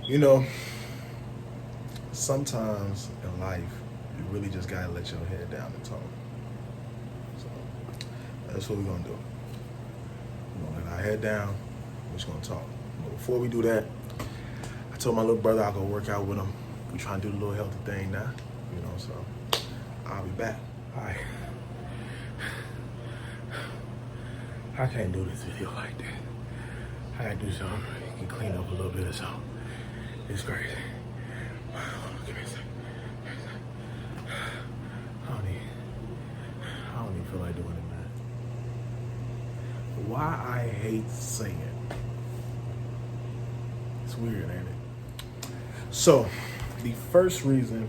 You know, sometimes in life, you really just gotta let your head down and talk. So that's what we're gonna do. We're gonna let our head down. We're just gonna talk. But before we do that, I told my little brother I'll go work out with him. We trying to do the little healthy thing now. You know, so I'll be back. All right. I can't do this video like that. I gotta do something. You can clean up a little bit or something. It's crazy. Give me a second. I don't even feel like doing it, man. Why I hate singing. It's weird, ain't it? So, the first reason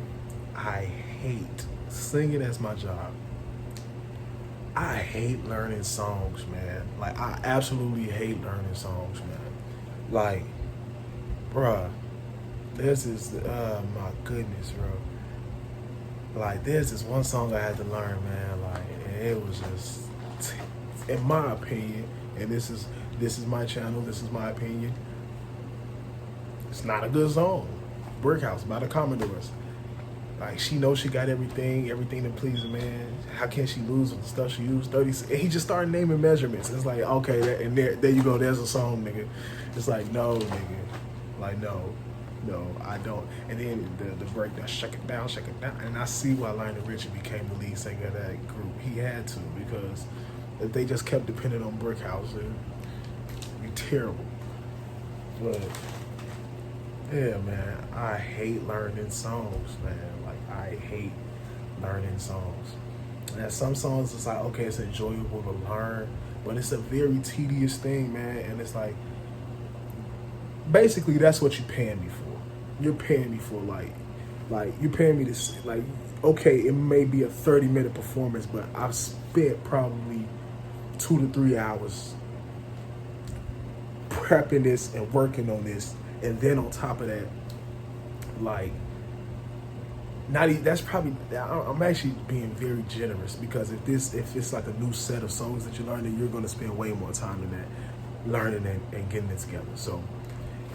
I hate singing as my job, I hate learning songs, man. Like, I absolutely hate learning songs, man. Like, bruh, there's this, my goodness, bro. Like, there's this one song I had to learn, man. Like, and it was just, in my opinion, and this is my channel, this is my opinion, it's not a good song. Brick House by the Commodores. Like, she knows she got everything to please a man. How can she lose with the stuff she used? 30. And he just started naming measurements. It's like, okay, and there you go. There's a song, nigga. It's like, no, nigga. Like, no, I don't. And then the breakdown, shake it down. And I see why Lionel Richie became the lead singer of that group. He had to, because if they just kept depending on Brick House, it'd be terrible. But yeah, man, I hate learning songs, man. Like, I hate learning songs. And some songs, it's like, okay, it's enjoyable to learn, but it's a very tedious thing, man. And it's like, basically, that's what you're paying me for. You're paying me for, like you're paying me to, like, okay, it may be a 30-minute performance, but I've spent probably 2 to 3 hours prepping this and working on this. And then on top of that, like, that's probably, I'm actually being very generous, because if it's like a new set of songs that you learn, then you're going to spend way more time in that, learning and getting it together. So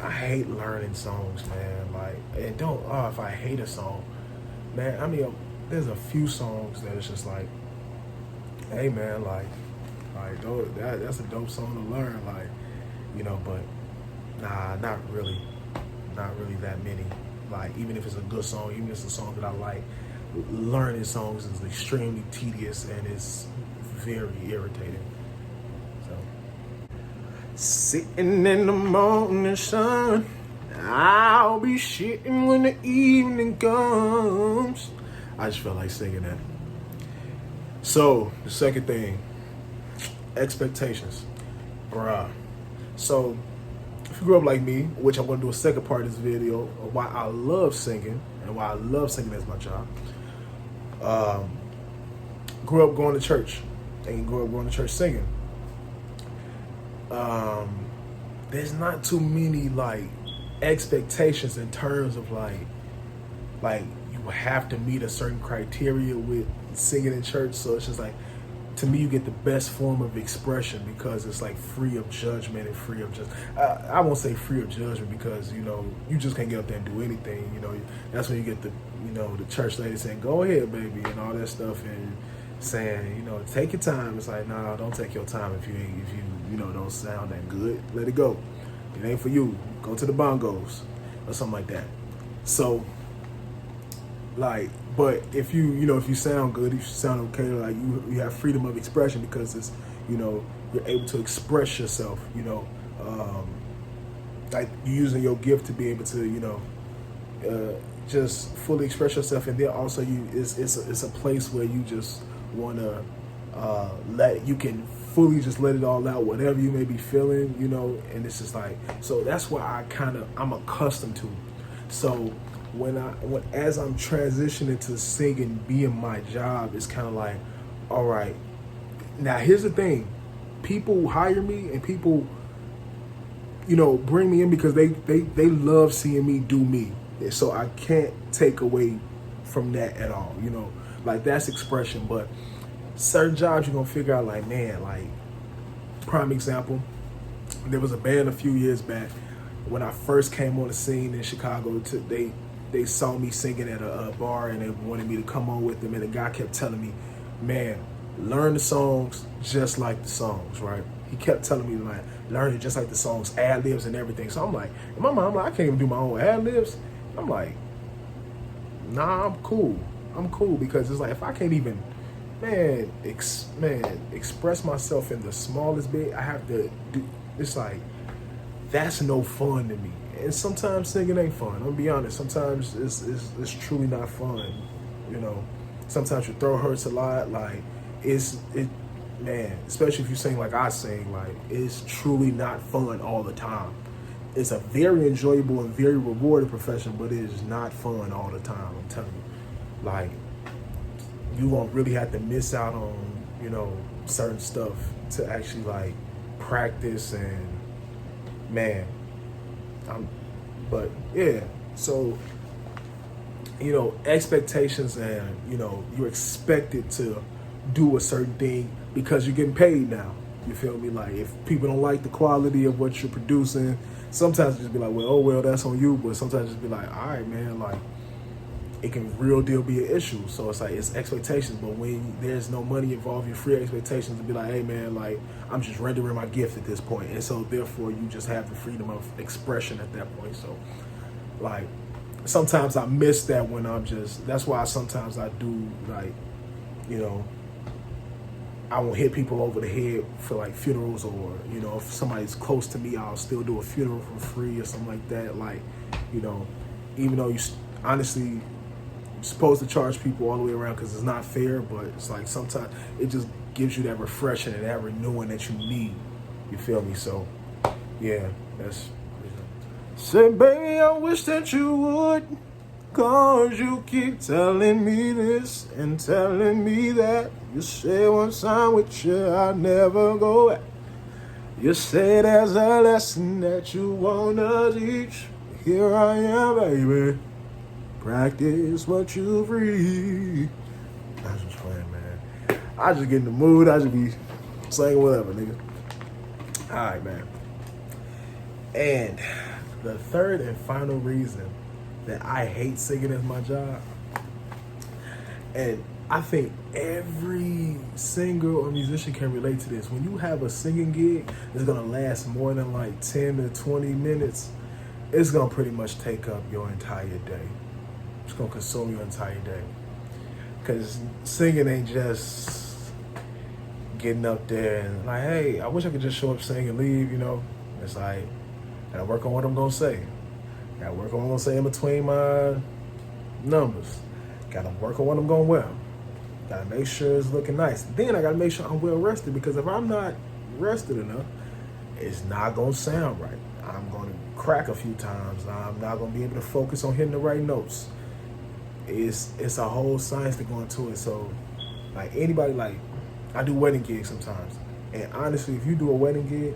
I hate learning songs, man. Like, and if I hate a song, man, I mean, there's a few songs that it's just like, hey, man, like that's a dope song to learn, like, you know, but nah, not really that many. Like, even if it's a good song, even if it's a song that I like, learning songs is extremely tedious and it's very irritating. So, sitting in the morning sun, I'll be shitting when the evening comes. I just felt like singing that. So, the second thing, expectations. Bruh. So, if you grew up like me, which I'm going to do a second part of this video of why I love singing and why I love singing as my job. Grew up going to church and grew up going to church singing. There's not too many, like, expectations in terms of like you have to meet a certain criteria with singing in church. So it's just like, to me, you get the best form of expression because it's like free of judgment and free of I won't say free of judgment, because, you know, you just can't get up there and do anything. You know, that's when you get the church lady saying, go ahead, baby, and all that stuff, and saying, you know, take your time. It's like, nah, don't take your time if you don't sound that good. Let it go. It ain't for you. Go to the bongos or something like that. So, like, but if you sound good, if you sound okay, like, you have freedom of expression, because it's, you know, you're able to express yourself, you know, like, you're using your gift to be able to, you know, just fully express yourself. And then also it's a place where you just want to you can fully just let it all out, whatever you may be feeling, you know. And it's just like, so that's what I'm accustomed to. So as I'm transitioning to singing being my job, it's kind of like, all right, now here's the thing. People hire me and people, you know, bring me in because they love seeing me do me. So I can't take away from that at all, you know. Like, that's expression. But certain jobs you're gonna figure out, like, man, like, prime example, there was a band a few years back. when I first came on the scene in Chicago, they saw me singing at a bar and they wanted me to come on with them. And the guy kept telling me, man, learn the songs just like the songs, right? He kept telling me, like, learn it just like the songs, ad-libs and everything. So I'm like, in my mind, I'm like, I can't even do my own ad-libs. I'm like, nah, I'm cool. I'm cool because it's like, if I can't even, express myself in the smallest bit, I have to do, it's like, that's no fun to me. And sometimes singing ain't fun. I'm gonna be honest. Sometimes it's truly not fun. You know, sometimes your throat hurts a lot. Like especially if you sing like I sing, like it's truly not fun all the time. It's a very enjoyable and very rewarding profession, but it is not fun all the time. I'm telling you, like you won't really have to miss out on, you know, certain stuff to actually like practice and but yeah, so, you know, expectations and, you know, you're expected to do a certain thing because you're getting paid now. You feel me? Like, if people don't like the quality of what you're producing, sometimes just be like, well, oh, well, that's on you. But sometimes just be like, all right, man, like, it can real deal be an issue. So it's like, it's expectations. But when there's no money involved, you're free expectations to be like, hey, man, like, I'm just rendering my gift at this point. And so therefore you just have the freedom of expression at that point. So like, sometimes I miss that when I'm just, that's why sometimes I do, like, you know, I won't hit people over the head for like funerals, or, you know, if somebody's close to me, I'll still do a funeral for free or something like that. Like, you know, even though you honestly supposed to charge people all the way around because it's not fair, but it's like sometimes it just gives you that refreshing and that renewing that you need. You feel me? So yeah, that's. Say, baby, I wish that you would, cause you keep telling me this and telling me that. You say once I'm with you, I never go back. You say there's a lesson that you wanna teach. Here I am, baby. Practice what you preach. I just playing, man. I just get in the mood. I just be saying whatever, nigga. All right, man. And the third and final reason that I hate singing as my job, and I think every singer or musician can relate to this. When you have a singing gig that's gonna last more than like 10 to 20 minutes, it's gonna pretty much take up your entire day. It's gonna consume your entire day. Cause singing ain't just getting up there and like, hey, I wish I could just show up, sing, and leave, you know. It's like, gotta work on what I'm gonna say. Gotta work on what I'm gonna say in between my numbers. Gotta work on what I'm gonna wear. Gotta make sure it's looking nice. Then I gotta make sure I'm well rested, because if I'm not rested enough, it's not gonna sound right. I'm gonna crack a few times. I'm not gonna be able to focus on hitting the right notes. It's a whole science to go into it. So like anybody, like I do wedding gigs sometimes. And honestly, if you do a wedding gig,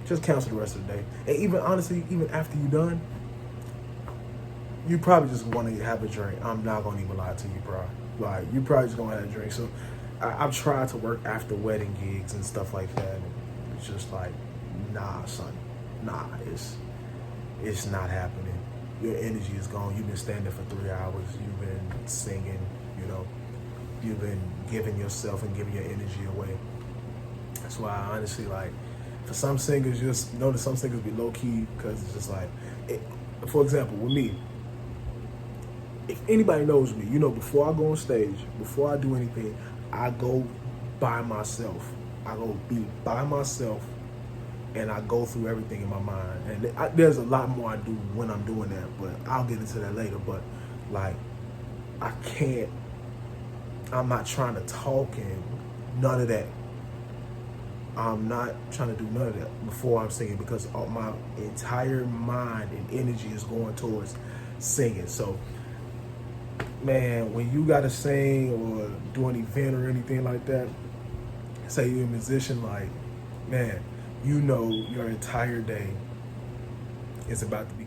just cancel the rest of the day. And even honestly, even after you're done, you probably just want to have a drink. I'm not gonna even lie to you, bro. Like, you probably just gonna have a drink. So I've tried to work after wedding gigs and stuff like that. And it's just like, nah, son. Nah, it's not happening. Your energy is gone. You've been standing for 3 hours. You've been singing, you know. You've been giving yourself and giving your energy away. That's why I honestly, like, for some singers, just notice some singers be low-key, because it's just like, for example, with me, if anybody knows me, you know, before I go on stage, before I do anything, I go by myself. I go be by myself, and I go through everything in my mind. And there's a lot more I do when I'm doing that, but I'll get into that later. But, like, I'm not trying to talk and none of that. I'm not trying to do none of that before I'm singing, because all my entire mind and energy is going towards singing. So, man, when you gotta sing or do an event or anything like that, say you're a musician, like, man, you know your entire day is about to be